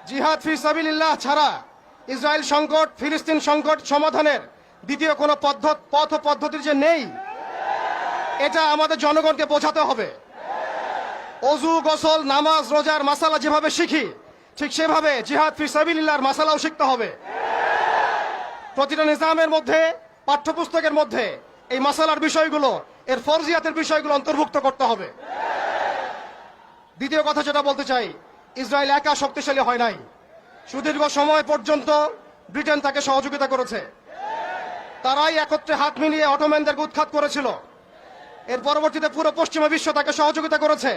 জিহাদ ফি সাবিলিল্লাহ ছাড়া ইসরায়েল সংকট, ফিলিস্তিন সংকট সমাধানের দ্বিতীয় কোনো পথ ও পদ্ধতি যে নেই, এটা আমাদের জনগণকে বোঝাতে হবে। অজু, গোসল, নামাজ, রোজার মাসালা যেভাবে শিখি, ঠিক সেভাবে জিহাদ ফি সাবিলিল্লাহর মাসালাও শিখতে হবে। প্রতিটা নিজামের মধ্যে, পাঠ্যপুস্তকের মধ্যে এই মাসালার বিষয়গুলো, এর ফরজিয়াতের বিষয়গুলো অন্তর্ভুক্ত করতে হবে। দ্বিতীয় কথা যেটা বলতে চাই, ইসরায়েল একা শক্তিশালী হয় নাই। সুদীর্ঘ সময় পর্যন্ত ব্রিটেন তাকে সহযোগিতা করেছে। তারাই একত্রে হাত মিলিয়ে অটোম্যানদেরকে উৎখাত করেছিল। এর পরবর্তীতে পুরো পশ্চিমা বিশ্ব তাকে সহযোগিতা করেছে,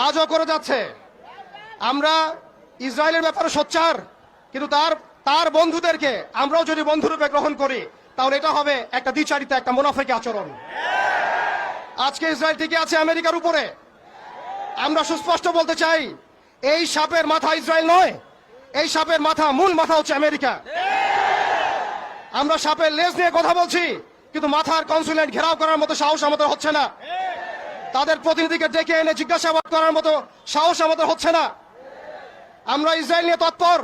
আজও করে যাচ্ছে। আমরা ইসরায়েলের ব্যাপারে সোচ্চার, কিন্তু তার বন্ধুদেরকে আমরাও যদি বন্ধুরূপে গ্রহণ করি, তাহলে এটা হবে একটা দ্বিচারিতা, একটা মুনাফিকি আচরণ। আজকে ইসরায়েল টিকে আছে আমেরিকার উপরে। আমরা সুস্পষ্ট বলতে চাই, এই সাপের মাথা ইসরায়েল নয়, এই সাপের মাথা, মূল মাথা হচ্ছে আমেরিকা। আমরা সাপের লেজ নিয়ে কথা বলছি, কিন্তু মাথার কনসুলেট ঘেরাও করার মতো সাহস আমাদের হচ্ছে না। তাদের প্রতিনিধিকে ডেকে এনে জিজ্ঞাসাবাদ করার মতো সাহস আমাদের হচ্ছে না। আমরা ইসরায়েল নিয়ে তৎপর,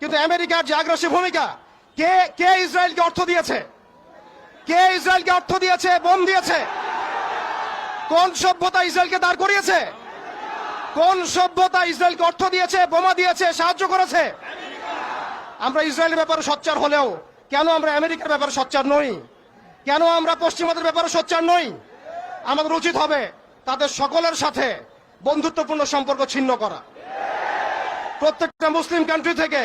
কিন্তু আমেরিকার যে আগ্রাসী ভূমিকা, কে ইসরায়েলকে অর্থ দিয়েছে? কে ইসরায়েলকে অর্থ দিয়েছে, বোম দিয়েছে? কোন সভ্যতা ইসরায়েলকে দাঁড় করিয়েছে? কোন সভ্যতা ইসরায়েলকে অর্থ দিয়েছে, বোমা দিয়েছে, সাহায্য করেছে? আমরা ইসরায়েলের ব্যাপারে সোচ্চার হলেও কেন আমরা আমেরিকার ব্যাপারে সোচ্চার নই? কেন আমরা পশ্চিমাদের ব্যাপারে সোচ্চার নই? আমাদের উচিত হবে তাদের সকলের সাথে বন্ধুত্বপূর্ণ সম্পর্ক ছিন্ন করা। প্রত্যেকটা মুসলিম কান্ট্রি থেকে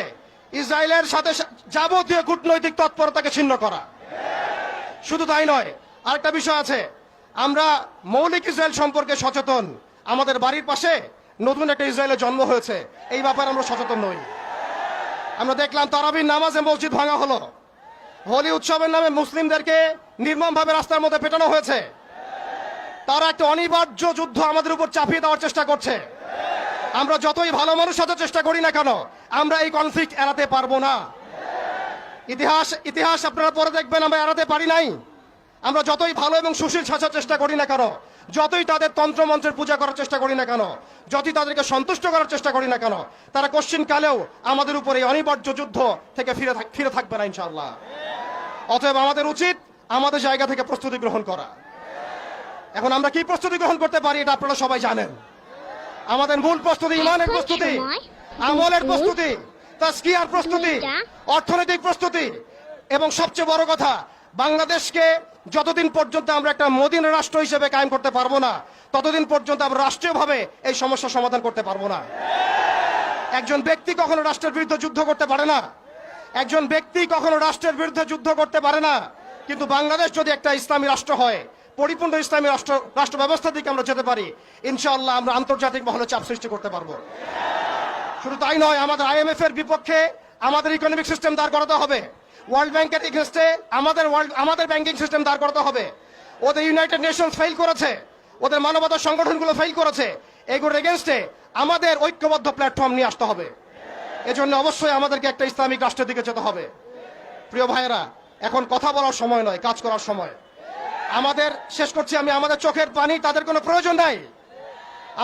ইসরায়েলের সাথে যাবতীয় কূটনৈতিক তৎপরতাকে ছিন্ন করা। শুধু তাই নয়, আরেকটা বিষয় আছে, আমরা মৌলিক ইসরায়েল সম্পর্কে সচেতন। আমাদের বাড়ির পাশে নতুন একটা ইসরায়েলের জন্ম হয়েছে, এই ব্যাপারে আমরা সচেতন নই। আমরা দেখলাম তারাবির নামাজে মসজিদ ভাঙা হলো। হোলি উৎসবের নামে মুসলিমদেরকে নির্মমভাবে রাস্তার মধ্যে পেটানো হয়েছে। তারা একটা অনিবার্য যুদ্ধ আমাদের উপর চাপিয়ে দেওয়ার চেষ্টা করছে। আমরা যতই ভালো মানুষ হতে চেষ্টা করি না কেন, আমরা এই কনফ্লিক্ট এড়াতে পারবো না। ইতিহাস আপনারা পরে দেখবেন আমরা এড়াতে পারি নাই। আমরা যতই ভালো এবং সুশীল সাজার চেষ্টা করি না কেন, যতই তাদের তন্ত্রমন্ত্রের পূজা করার চেষ্টা করি না কেন, যতই তাদেরকে সন্তুষ্ট করার চেষ্টা করি না কেন, তারা কোশ্চিন কালেও আমাদের উপর এই অনিবার্য যুদ্ধ থেকে ফিরে থাকবে না ইনশাআল্লাহ। অতএব আমাদের উচিত আমাদের জায়গা থেকে প্রস্তুতি গ্রহণ করা। এখন আমরা কি প্রস্তুতি গ্রহণ করতে পারি এটা আপনারা সবাই জানেন। আমাদের মূল প্রস্তুতি ইমানের প্রস্তুতি, আমলের প্রস্তুতি, তাজকিয়ার প্রস্তুতি, অর্থনৈতিক প্রস্তুতি, এবং সবচেয়ে বড় কথা, বাংলাদেশকে যতদিন পর্যন্ত আমরা একটা মদিনা রাষ্ট্র হিসেবে কায়েম করতে পারবো না, ততদিন পর্যন্ত আমরা রাষ্ট্রীয়ভাবে এই সমস্যার সমাধান করতে পারবো না। একজন ব্যক্তি কখনো রাষ্ট্রের বিরুদ্ধে যুদ্ধ করতে পারে না, একজন ব্যক্তি কখনো রাষ্ট্রের বিরুদ্ধে যুদ্ধ করতে পারে না। কিন্তু বাংলাদেশ যদি একটা ইসলামী রাষ্ট্র হয়, পরিপূর্ণ ইসলামী রাষ্ট্র ব্যবস্থার দিকে আমরা যেতে পারি, ইনশাআল্লাহ আমরা আন্তর্জাতিক মহলে চাপ সৃষ্টি করতে পারবো। শুধু তাই নয়, আমাদের IMF এর বিপক্ষে আমাদের ইকোনমিক সিস্টেম দাঁড় করাতে হবে। ওয়ার্ল্ড ব্যাংকের এগেইনস্টে আমাদের ব্যাংকিং সিস্টেম দাঁড় করাতে হবে। ওদের ইউনাইটেড নেশনস ফেল করেছে, ওদের মানবতা সংগঠনগুলো ফেল করেছে। এগুলোর এগেইনস্টে আমাদের ঐক্যবদ্ধ প্ল্যাটফর্ম নিয়ে আসতে হবে। এজন্য অবশ্যই আমাদেরকে একটা ইসলামিক রাষ্ট্রের দিকে যেতে হবে। প্রিয় ভাইয়েরা, এখন কথা বলার সময় নয়, কাজ করার সময়। আমাদের শেষ করছি আমি, আমাদের চোখের পানি তাদের কোনো প্রয়োজন নাই,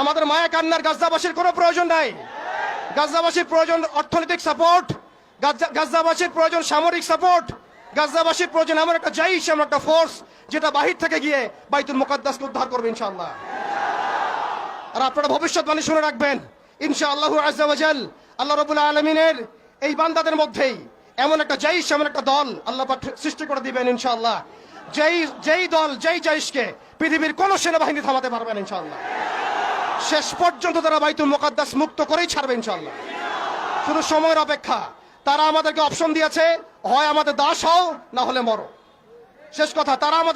আমাদের মায়া কান্নার গাজাবাসীর কোনো প্রয়োজন নাই। গাজাবাসীর প্রয়োজন অর্থনৈতিক সাপোর্ট, গাজাবাসীর প্রয়োজন সামরিক সাপোর্ট, গাজাবাসীর প্রয়োজন এমন একটা জাইশ, এমন একটা ফোর্স যেটা বাহির থেকে গিয়ে বাইতুল মুকাদ্দাসকে উদ্ধার করবে ইনশাআল্লাহ। আর আপনারা ভবিষ্যৎবাণী শুনে রাখবেন, ইনশাআল্লাহ আযজা ওয়া জাল আল্লাহ রাব্বুল আলামিনের এই বান্দাদের মধ্যেই এমন একটা জাইশ, এমন একটা দল আল্লাহ পাক সৃষ্টি করে দিবেন ইনশাআল্লাহ। যেই দল, যেই জাইশকে পৃথিবীর কোন সেনাবাহিনী থামাতে পারবে না ইনশাআল্লাহ। শেষ পর্যন্ত তারা বাইতুল মুকাদ্দাস মুক্ত করেই ছাড়বে ইনশাআল্লাহ। শুধু সময়ের অপেক্ষা। তারা আমাদেরকে অপশন দিয়েছে, হয় আমাদের দাস হও, না হলে মরো। শেষ কথা, তারা আমাদের